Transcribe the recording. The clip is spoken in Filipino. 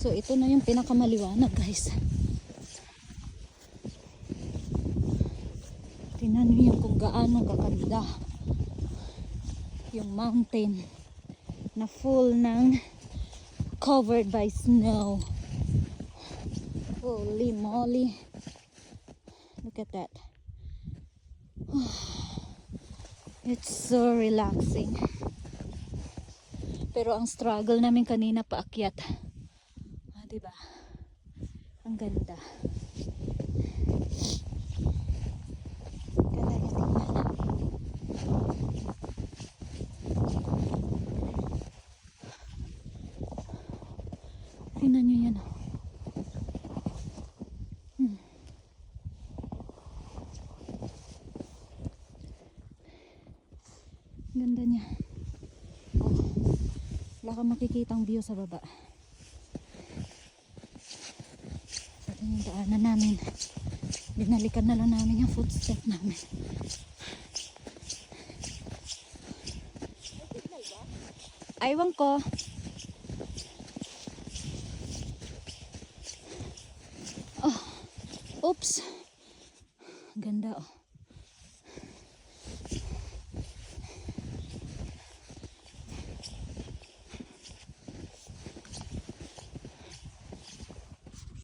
So ito na yung pinakamaliwanag guys. Tingnan niyo kung gaano kakanda yung mountain na full ng covered by snow. Holy moly. Look at that. It's so relaxing. Pero ang struggle namin kanina paakyat. Diba? Ang ganda. Ganda niya tingnan. Tingnan nyo yan. Ganda niya. Oh, wala kang makikitang view sa baba. Ito yung daanan namin. Binalikan na lang namin yung footstep namin. Aywan ko. Oh, oops. Ganda oh.